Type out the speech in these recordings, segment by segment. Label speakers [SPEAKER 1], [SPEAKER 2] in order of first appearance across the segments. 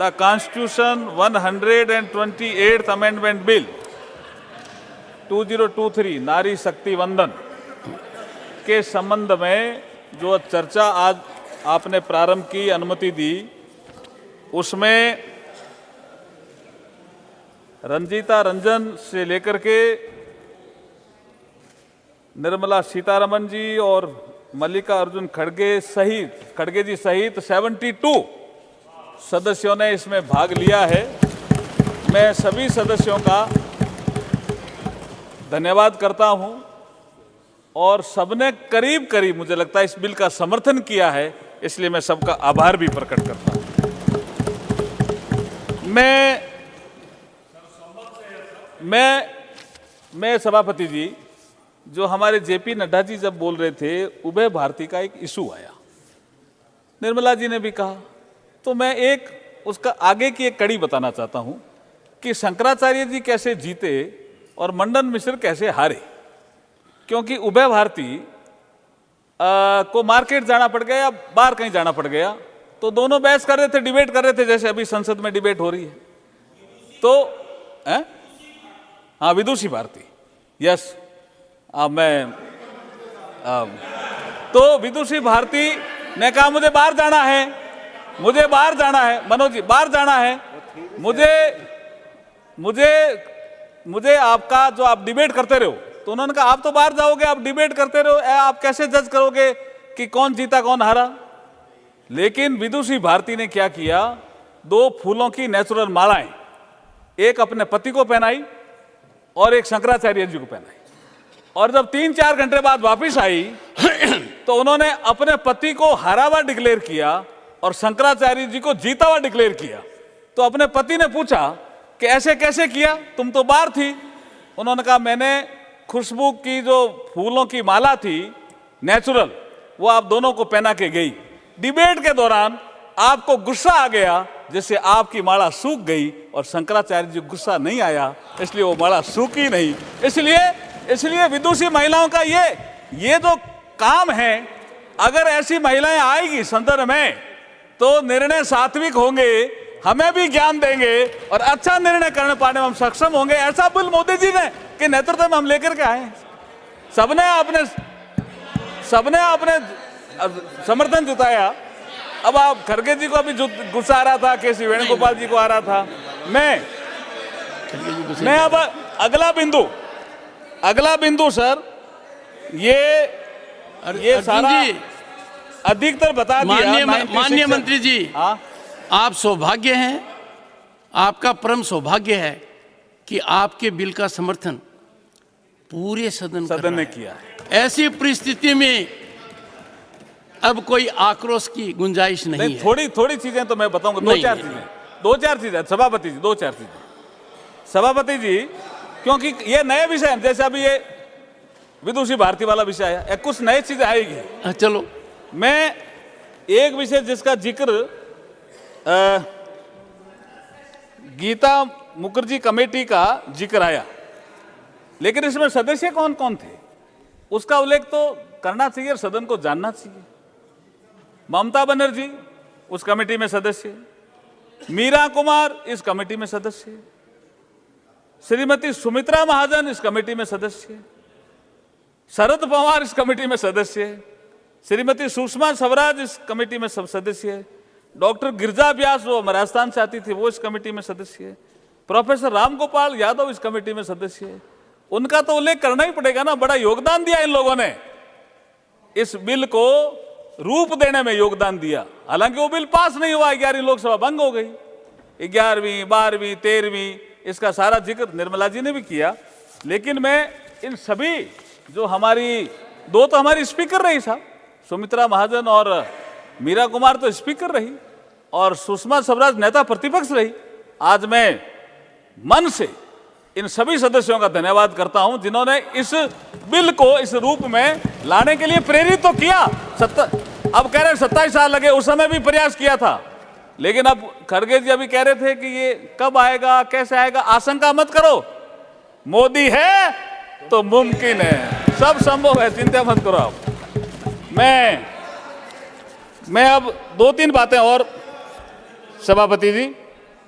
[SPEAKER 1] the Constitution 128th Amendment Bill 2023 नारी शक्ति वंदन के संबंध में जो चर्चा आज आपने प्रारंभ की, अनुमति दी, उसमें रंजीता रंजन से लेकर के निर्मला सीतारमण जी और मल्लिका अर्जुन खड़गे जी सहित 72 सदस्यों ने इसमें भाग लिया है। मैं सभी सदस्यों का धन्यवाद करता हूं और सबने करीब करीब मुझे लगता है इस बिल का समर्थन किया है, इसलिए मैं सबका आभार भी प्रकट करता हूं। मैं सभापति जी, जो हमारे जेपी नड्डा जी जब बोल रहे थे, उभय भारती का एक इशू आया, निर्मला जी ने भी कहा, तो मैं एक उसका आगे की एक कड़ी बताना चाहता हूं कि शंकराचार्य जी कैसे जीते और मंडन मिश्र कैसे हारे। क्योंकि उभय भारती को मार्केट जाना पड़ गया या बाहर कहीं जाना पड़ गया, तो दोनों बहस कर रहे थे, डिबेट कर रहे थे, जैसे अभी संसद में डिबेट हो रही है। तो हाँ, विदुषी भारती, यस, तो विदुषी भारती ने कहा मुझे बाहर जाना है, मनोज जी बाहर जाना है, मुझे आपका जो आप डिबेट करते रहो। तो उन्होंने कहा आप तो बाहर जाओगे, आप डिबेट करते रहो, आप कैसे जज करोगे कि कौन जीता कौन हारा। लेकिन विदुषी भारती ने क्या किया, 2 फूलों की नेचुरल मालाएं एक अपने पति को पहनाई और एक शंकराचार्य जी को पहनाई, और जब 3-4 घंटे बाद वापस आई तो उन्होंने अपने पति को हारा हुआ डिक्लेयर किया और शंकराचार्य जी को जीता हुआ डिक्लेयर किया। तो अपने पति ने पूछा कि ऐसे कैसे किया, तुम तो बाहर थी। उन्होंने कहा मैंने खुशबू की जो फूलों की माला थी नेचुरल, वो आप दोनों को पहना के गई। डिबेट के दौरान आपको गुस्सा आ गया, जिससे आपकी माला सूख गई, और शंकराचार्य जी गुस्सा नहीं आया, इसलिए वो माला सूखी नहीं। इसलिए विदुषी महिलाओं का ये जो काम है, अगर ऐसी महिलाएं आएगी संदर्भ में तो निर्णय सात्विक होंगे, हमें भी ज्ञान देंगे और अच्छा निर्णय करने पाने में हम सक्षम होंगे। ऐसा बिल मोदी जी ने के नेतृत्व में हम लेकर के आए। सबने अपने समर्थन जुटाया। अब आप खड़गे जी को अभी गुस्सा आ रहा था, केसी वेणुगोपाल जी को आ रहा था। मैं अब अगला बिंदु सर, ये सारा अधिकतर बता दिया।
[SPEAKER 2] माननीय मंत्री जी, आप सौभाग्य हैं, आपका परम सौभाग्य है कि आपके बिल का समर्थन पूरे सदन
[SPEAKER 1] ने किया।
[SPEAKER 2] ऐसी परिस्थिति में अब कोई आक्रोश की गुंजाइश नहीं है।
[SPEAKER 1] थोड़ी चीजें तो मैं बताऊंगा, दो चार चीजें सभापति जी, 2-4 चीजें सभापति जी, क्योंकि ये नए विषय हैं, जैसे अभी ये विदुषी भारती वाला विषय है, कुछ नई चीजें आएगी।
[SPEAKER 2] चलो,
[SPEAKER 1] मैं एक विषय जिसका जिक्र गीता मुखर्जी कमेटी का जिक्र आया, लेकिन इसमें सदस्य कौन कौन थे उसका उल्लेख तो करना चाहिए और सदन को जानना चाहिए। ममता बनर्जी उस कमेटी में सदस्य, मीरा कुमार इस कमेटी में सदस्य, श्रीमती सुमित्रा महाजन इस कमेटी में सदस्य, शरद पवार इस कमेटी में सदस्य, श्रीमती सुषमा स्वराज इस कमेटी में सब सदस्य, डॉक्टर गिरिजा व्यास जो राजस्थान से आती थी वो इस कमेटी में सदस्य, प्रोफेसर रामगोपाल यादव इस कमेटी में सदस्य। उनका तो उल्लेख करना ही पड़ेगा ना, बड़ा योगदान दिया इन लोगों ने, इस बिल को रूप देने में योगदान दिया। हालांकि वो बिल पास नहीं हुआ, 11वीं लोकसभा भंग हो गई, 11वीं 12वीं 13वीं इसका सारा जिक्र निर्मला जी ने भी किया। लेकिन मैं इन सभी जो हमारी 2 तो हमारी स्पीकर रही साहब, सुमित्रा महाजन और मीरा कुमार तो स्पीकर रही, और सुषमा स्वराज नेता प्रतिपक्ष रही। आज मैं मन से इन सभी सदस्यों का धन्यवाद करता हूं जिन्होंने इस बिल को इस रूप में लाने के लिए प्रेरित तो किया। अब कह रहे हैं 27 साल लगे, उस समय भी प्रयास किया था, लेकिन अब खड़गे जी अभी कह रहे थे कि ये कब आएगा, कैसे आएगा। आशंका मत करो, मोदी है तो मुमकिन है, सब संभव है, चिंता मत करो आप। मैं अब 2-3 बातें और सभापति जी,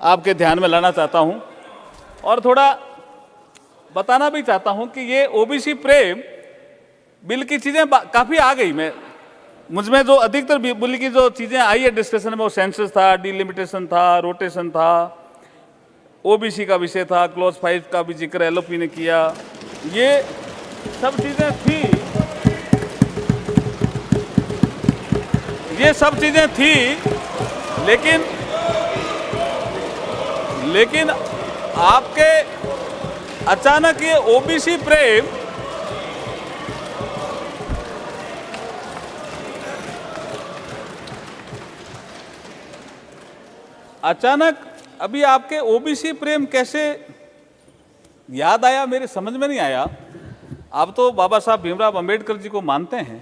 [SPEAKER 1] आपके ध्यान में लाना चाहता हूं और थोड़ा बताना भी चाहता हूं कि ये ओबीसी प्रेम बिल की चीजें काफी आ गई। मुझमें जो अधिकतर बिल की जो चीजें आई है डिस्कशन में, वो सेंसस था, डिलिमिटेशन था, रोटेशन था, ओबीसी का विषय था, क्लॉज 5 का भी जिक्र एलओपी ने किया, ये सब चीजें थी, ये सब चीजें थी। लेकिन आपके अचानक ये ओबीसी प्रेम अभी आपके ओबीसी प्रेम कैसे याद आया, मेरे समझ में नहीं आया। आप तो बाबा साहब भीमराव अंबेडकर जी को मानते हैं।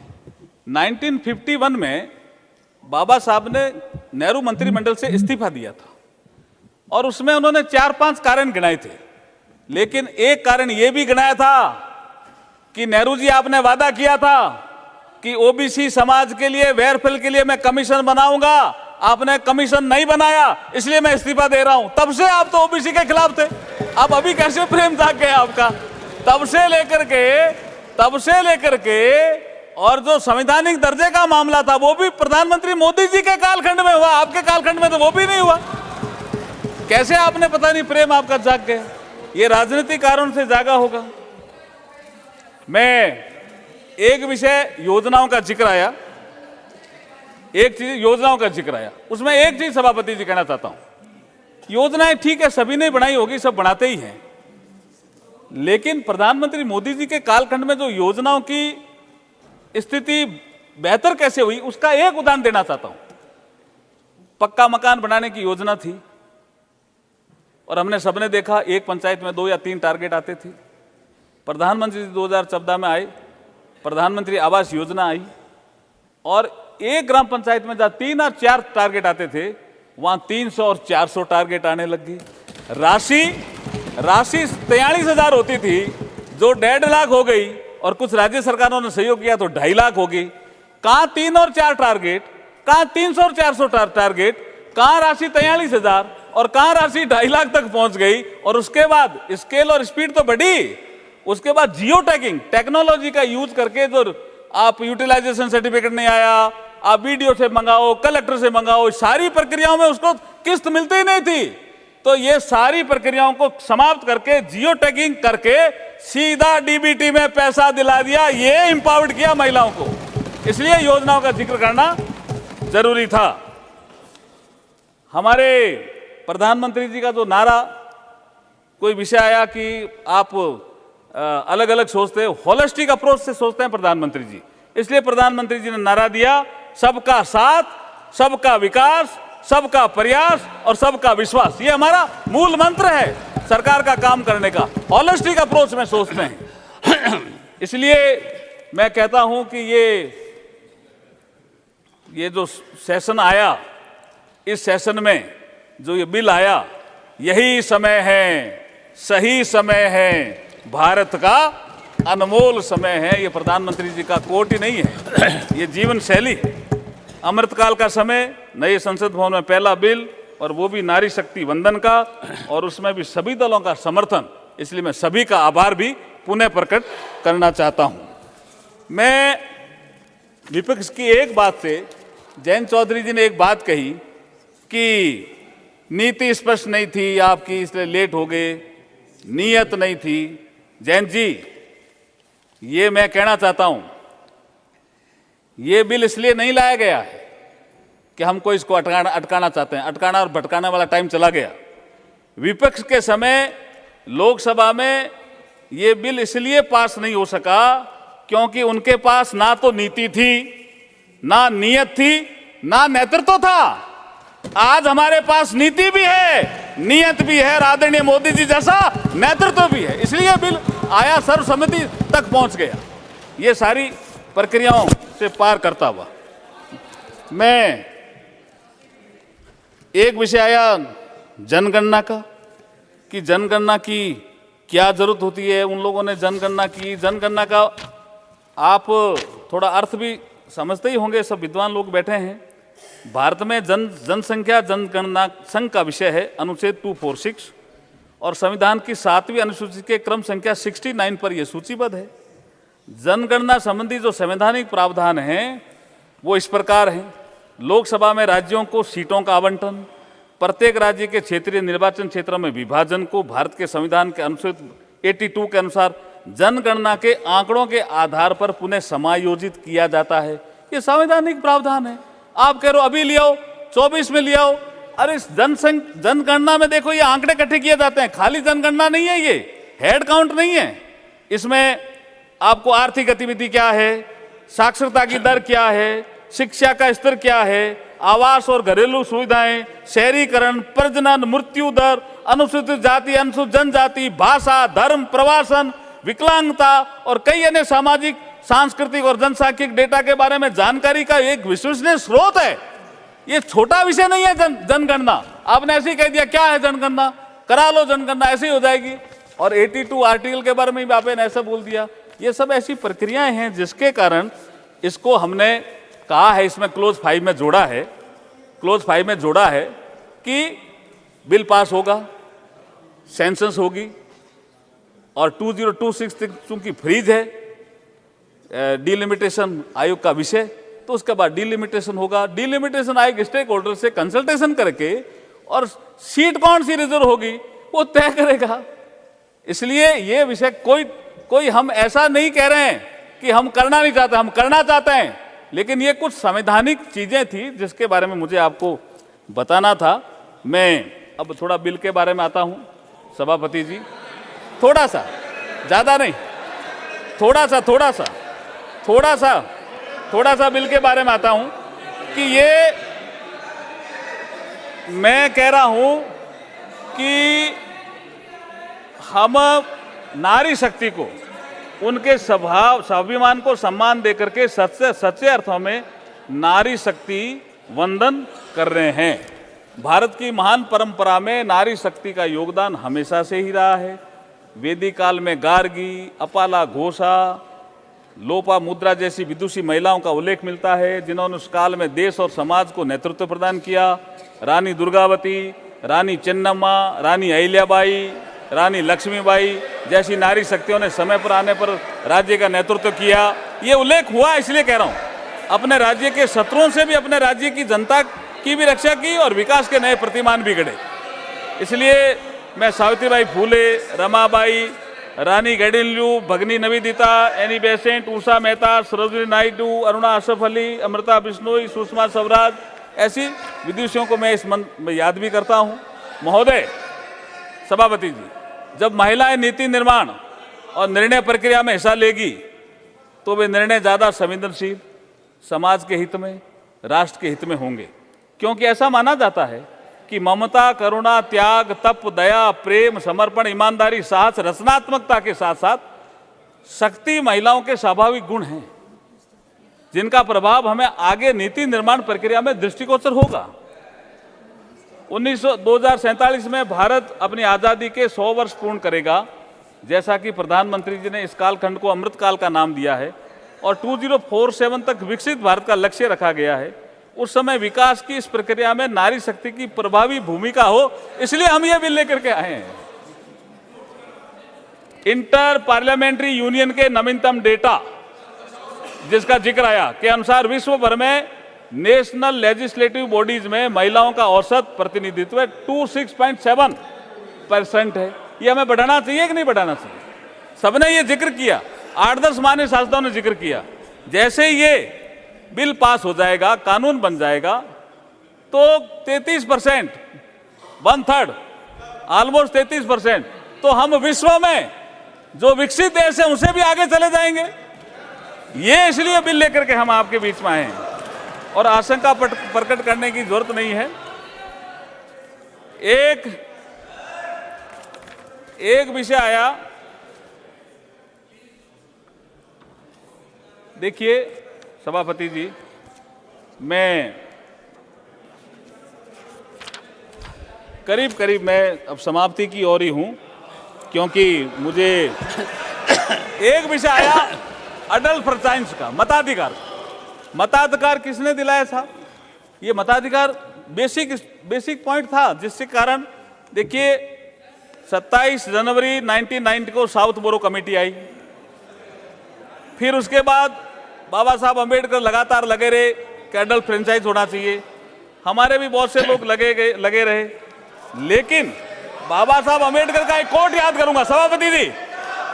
[SPEAKER 1] 1951 में बाबा साहब ने नेहरू मंत्रिमंडल से इस्तीफा दिया था और उसमें उन्होंने 4-5 कारण गिनाए थे, लेकिन एक कारण यह भी गिनाया था कि नेहरू जी आपने वादा किया था कि ओबीसी समाज के लिए, वेलफेयर के लिए मैं कमीशन बनाऊंगा। आपने कमीशन नहीं बनाया, इसलिए मैं इस्तीफा दे रहा हूं। तब से आप तो ओबीसी के खिलाफ थे। अब अभी कैसे प्रेम जाग गया आपका? तब से लेकर के और जो संवैधानिक दर्जे का मामला था वो भी प्रधानमंत्री मोदी जी के कालखंड में हुआ, आपके कालखंड में तो वो भी नहीं हुआ। कैसे आपने पता नहीं प्रेम आपका जाग गया? ये राजनीतिक कारण से जागा होगा। मैं एक विषय योजनाओं का जिक्र आया, उसमें एक चीज सभापति जी कहना चाहता हूं। योजनाएं ठीक है, सभी ने बनाई होगी, सब बनाते ही हैं, लेकिन प्रधानमंत्री मोदी जी के कालखंड में जो योजनाओं की स्थिति बेहतर कैसे हुई उसका एक उदाहरण देना चाहता हूं। पक्का मकान बनाने की योजना थी और हमने सबने देखा एक पंचायत में 2 या 3 टारगेट आते थे। प्रधानमंत्री 2014 में आए, प्रधानमंत्री आवास योजना आई और एक ग्राम पंचायत में जहां 3 और 4 टारगेट आते थे वहां 300 और 400 टारगेट आने लग गई। राशि 43,000 होती थी जो 1.5 लाख हो गई और कुछ राज्य सरकारों ने सहयोग किया तो 2.5 लाख हो गई। कहां 3 और 4 टारगेट, कहां 300 और 400 टारगेट, कहां राशि 43,000 और कहां राशि 2.5 लाख तक पहुंच गई। और उसके बाद स्केल और स्पीड तो बढ़ी। उसके बाद जियो टैगिंग टेक्नोलॉजी का यूज करके जो आप यूटिलाइजेशन सर्टिफिकेट नहीं आया, आप वीडियो से मंगाओ, कलेक्टर से मंगाओ, सारी प्रक्रियाओं में उसको किस्त मिलती ही नहीं थी। तो ये सारी प्रक्रियाओं को समाप्त करके जियो टैगिंग करके सीधा डीबीटी में पैसा दिला दिया। ये एम्पावर्ड किया महिलाओं को, इसलिए योजनाओं का जिक्र करना जरूरी था। हमारे प्रधानमंत्री जी का जो नारा, कोई विषय आया कि आप अलग अलग सोचते हैं, होलिस्टिक अप्रोच से सोचते हैं प्रधानमंत्री जी, इसलिए प्रधानमंत्री जी ने नारा दिया सबका साथ, सबका विकास, सबका प्रयास और सबका विश्वास। ये हमारा मूल मंत्र है सरकार का काम करने का। होलिस्टिक अप्रोच में सोचते हैं। इसलिए मैं कहता हूं कि ये जो सेशन आया, इस सेशन में जो ये बिल आया, यही समय है, सही समय है, भारत का अनमोल समय है। ये प्रधानमंत्री जी का कोट ही नहीं है, ये जीवन शैली है। अमृतकाल का समय, नए संसद भवन में पहला बिल और वो भी नारी शक्ति वंदन का, और उसमें भी सभी दलों का समर्थन। इसलिए मैं सभी का आभार भी पुनः प्रकट करना चाहता हूं। मैं विपक्ष की एक बात से, जयंत चौधरी जी ने एक बात कही कि नीति स्पष्ट नहीं थी आपकी इसलिए लेट हो गए, नीयत नहीं थी। जयंत जी, ये मैं कहना चाहता हूं, ये बिल इसलिए नहीं लाया गया है कि हमको इसको अटकाना चाहते हैं। अटकाना और भटकाने वाला टाइम चला गया। विपक्ष के समय लोकसभा में ये बिल इसलिए पास नहीं हो सका क्योंकि उनके पास ना तो नीति थी, ना नीयत थी, ना नेतृत्व था। आज हमारे पास नीति भी है, नियत भी है, आदरणीय मोदी जी जैसा नेतृत्व भी है, इसलिए बिल आया, सर्वसम्मति तक पहुंच गया। ये सारी प्रक्रियाओं से पार करता हुआ मैं, एक विषय आया जनगणना का, कि जनगणना की क्या जरूरत होती है। उन लोगों ने जनगणना की, जनगणना का आप थोड़ा अर्थ भी समझते ही होंगे, सब विद्वान लोग बैठे हैं। भारत में जनसंख्या जनगणना संघ का विषय है अनुच्छेद 246 और संविधान की 7वीं अनुसूची के क्रम संख्या 69 पर यह सूचीबद्ध है। जनगणना संबंधी जो संवैधानिक प्रावधान हैं वो इस प्रकार हैं। लोकसभा में राज्यों को सीटों का आवंटन, प्रत्येक राज्य के क्षेत्रीय निर्वाचन क्षेत्रों में विभाजन को भारत के संविधान के अनुच्छेद 82 के अनुसार जनगणना के आंकड़ों के आधार पर पुनः समायोजित किया जाता है। ये संवैधानिक प्रावधान है। आप कह रहे हो अभी ले आओ, 24 में ले आओ। अरे जनगणना में देखो ये आंकड़े इकट्ठे किए जाते हैं, खाली जनगणना नहीं है, ये हेड काउंट नहीं है। इसमें आपको आर्थिक गतिविधि क्या है, साक्षरता की दर क्या है, शिक्षा का स्तर क्या है, आवास और घरेलू सुविधाएं, शहरीकरण, प्रजनन, मृत्यु दर, अनुसूचित जाति, अनुसूचित जनजाति, भाषा, धर्म, प्रवासन, विकलांगता और कई अन्य सामाजिक, सांस्कृतिक और जनसांख्यिक डेटा के बारे में जानकारी का एक विश्वसनीय स्रोत है। ये छोटा विषय नहीं है जनगणना। आपने ऐसे ही कह दिया क्या है जनगणना, करा लो जनगणना, ऐसे ही हो जाएगी। और 82 आर्टिकल के बारे में भी आपने ऐसा बोल दिया। ये सब ऐसी प्रक्रियाएं हैं जिसके कारण इसको हमने कहा है, इसमें क्लोज 5 में जोड़ा है, क्लोज 5 में जोड़ा है कि बिल पास होगा, सेंसस होगी और 2026 तक चूंकि फ्रीज है डिलिमिटेशन आयोग का विषय, तो उसके बाद डिलिमिटेशन होगा। डिलिमिटेशन आयोग स्टेक होल्डर से कंसल्टेशन करके और सीट कौन सी रिजर्व होगी वो तय करेगा। इसलिए ये विषय कोई हम ऐसा नहीं कह रहे हैं कि हम करना नहीं चाहते, हम करना चाहते हैं, लेकिन ये कुछ संवैधानिक चीजें थी जिसके बारे में मुझे आपको बताना था। मैं अब थोड़ा बिल के बारे में आता हूं सभापति जी, थोड़ा सा, ज्यादा नहीं, थोड़ा सा बिल के बारे में आता हूं कि ये मैं कह रहा हूं कि हम नारी शक्ति को, उनके स्वाभिमान को सम्मान देकर के सच्चे अर्थों में नारी शक्ति वंदन कर रहे हैं। भारत की महान परंपरा में नारी शक्ति का योगदान हमेशा से ही रहा है। वैदिक काल में गार्गी, अपाला घोषा, लोपा मुद्रा जैसी विदुषी महिलाओं का उल्लेख मिलता है जिन्होंने उस काल में देश और समाज को नेतृत्व प्रदान किया। रानी दुर्गावती, रानी चेन्नम्मा, रानी अहिल्याबाई, रानी लक्ष्मीबाई जैसी नारी शक्तियों ने समय पर आने पर राज्य का नेतृत्व किया। ये उल्लेख हुआ, इसलिए कह रहा हूं अपने राज्य के शत्रुओं से भी अपने राज्य की जनता की भी रक्षा की और विकास के नए प्रतिमान भी गढ़े। इसलिए मैं सावित्रीबाई फूले, रमाबाई, रानी गैडिनल्यू, भगनी निवेदिता, एनी बेसेंट, उषा मेहता, सरोजिनी नायडू, अरुणा अशरफ अली, अमृता बिश्नोई, सुषमा स्वराज ऐसी विदुषियों को मैं इस मन में याद भी करता हूं। महोदय सभापति जी, जब महिलाएं नीति निर्माण और निर्णय प्रक्रिया में हिस्सा लेगी तो वे निर्णय ज़्यादा संवेदनशील, समाज के हित में, राष्ट्र के हित में होंगे, क्योंकि ऐसा माना जाता है कि ममता, करुणा, त्याग, तप, दया, प्रेम, समर्पण, ईमानदारी, साहस, रचनात्मकता के साथ साथ शक्ति महिलाओं के स्वाभाविक गुण हैं जिनका प्रभाव हमें आगे नीति निर्माण प्रक्रिया में दृष्टिगोचर होगा। 2047 में भारत अपनी आज़ादी के 100 वर्ष पूर्ण करेगा, जैसा कि प्रधानमंत्री जी ने इस कालखंड को अमृत काल का नाम दिया है, और 2047 तक विकसित भारत का लक्ष्य रखा गया है। उस समय विकास की इस प्रक्रिया में नारी शक्ति की प्रभावी भूमिका हो, इसलिए हम ये बिल लेकर के आए हैं। इंटर पार्लियामेंट्री यूनियन के नवीनतम डेटा जिसका जिक्र आया के अनुसार विश्व भर में नेशनल लेजिस्लेटिव बॉडीज में महिलाओं का औसत प्रतिनिधित्व 26.7% है। ये हमें बढ़ाना चाहिए कि नहीं बढ़ाना चाहिए? सबने ये जिक्र किया, 8-10 मान्य शासकों ने जिक्र किया। जैसे ये बिल पास हो जाएगा, कानून बन जाएगा, तो 33%, 1/3, ऑलमोस्ट 33%, तो हम विश्व में जो विकसित देश है उनसे भी आगे चले जाएंगे। ये इसलिए बिल लेकर के हम आपके बीच में आए हैं और आशंका प्रकट करने की जरूरत नहीं है। एक विषय आया, देखिए सभापति जी, मैं करीब मैं अब समाप्ति की ओर ही हूं, क्योंकि मुझे एक विषय आया अडल्ट फ्रेंचाइज का, मताधिकार किसने दिलाया था? ये मताधिकार बेसिक पॉइंट था, जिसके कारण देखिए 27 जनवरी 1990 को साउथ बोरो कमेटी आई। फिर उसके बाद बाबा साहब अंबेडकर लगातार लगे रहे कि अडल्ट फ्रेंचाइज होना चाहिए। हमारे भी बहुत से लोग लगे रहे, लेकिन बाबा साहब अंबेडकर का एक कोट याद करूंगा सभापति जी,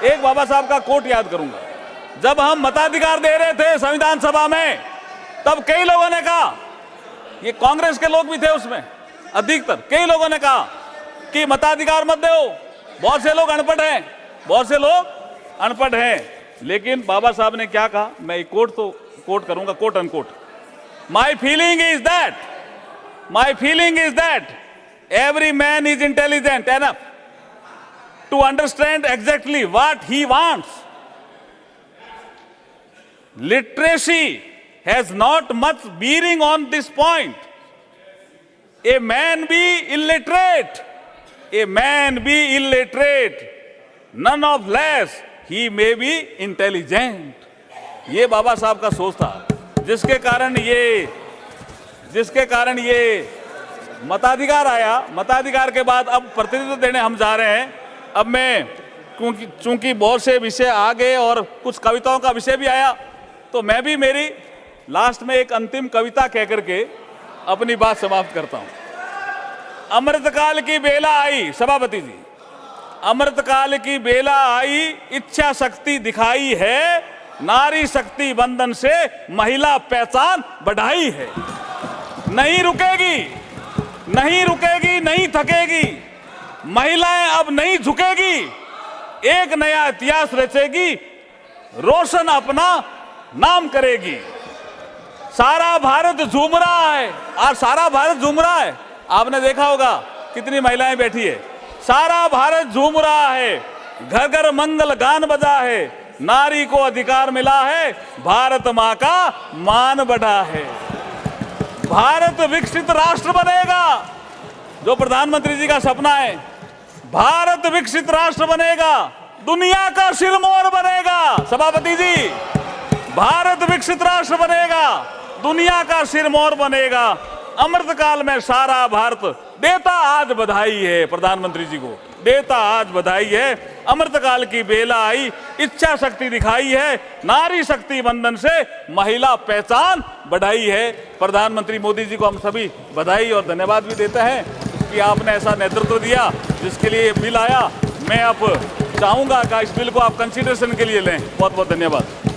[SPEAKER 1] एक बाबा साहब का कोट याद करूंगा। जब हम मताधिकार दे रहे थे संविधान सभा में, तब कई लोगों ने कहा, ये कांग्रेस के लोग भी थे उसमें अधिकतर, कई लोगों ने कहा कि मताधिकार मत दो, बहुत से लोग अनपढ़ हैं, बहुत से लोग अनपढ़ हैं। लेकिन बाबा साहब ने क्या कहा, मैं एक कोट करूंगा, quote unquote, my feeling is that every man is intelligent enough to understand exactly what he wants. Literacy has not much bearing on this point. A man be illiterate, none of less he may be intelligent. ये बाबा साहब का सोच था, जिसके कारण ये मताधिकार आया। मताधिकार के बाद अब प्रतिनिधित्व देने हम जा रहे हैं। अब मैं चूंकि बहुत से विषय आ गए और कुछ कविताओं का विषय भी आया, तो मैं भी मेरी लास्ट में एक अंतिम कविता कह करके अपनी बात समाप्त करता हूं। अमृतकाल की बेला आई, सभापति जी, अमृतकाल की बेला आई, इच्छा शक्ति दिखाई है, नारी शक्ति बंधन से महिला पहचान बढ़ाई है। नहीं रुकेगी, नहीं थकेगी, महिलाएं अब नहीं झुकेगी, एक नया इतिहास रचेगी, रोशन अपना नाम करेगी। सारा भारत झूम रहा है, और सारा भारत झूम रहा है, आपने देखा होगा कितनी महिलाएं बैठी है। सारा भारत झूम रहा है, घर घर मंगल गान बजा है, नारी को अधिकार मिला है, भारत माँ का मान बढ़ा है। भारत विकसित राष्ट्र बनेगा, जो प्रधानमंत्री जी का सपना है। भारत विकसित राष्ट्र बनेगा, दुनिया का सिरमौर बनेगा। सभापति जी, भारत विकसित राष्ट्र बनेगा, दुनिया का सिरमौर बनेगा। अमृतकाल में सारा भारत देता आज बधाई है, प्रधानमंत्री जी को देता आज बधाई है। अमृतकाल की बेला आई, इच्छा शक्ति दिखाई है, नारी शक्ति बंधन से महिला पहचान बढ़ाई है। प्रधानमंत्री मोदी जी को हम सभी बधाई और धन्यवाद भी देते हैं कि आपने ऐसा नेतृत्व दिया, जिसके लिए ये बिल आया। मैं अब चाहूंगा कि इस बिल को आप कंसीडरेशन के लिए लें। बहुत बहुत धन्यवाद।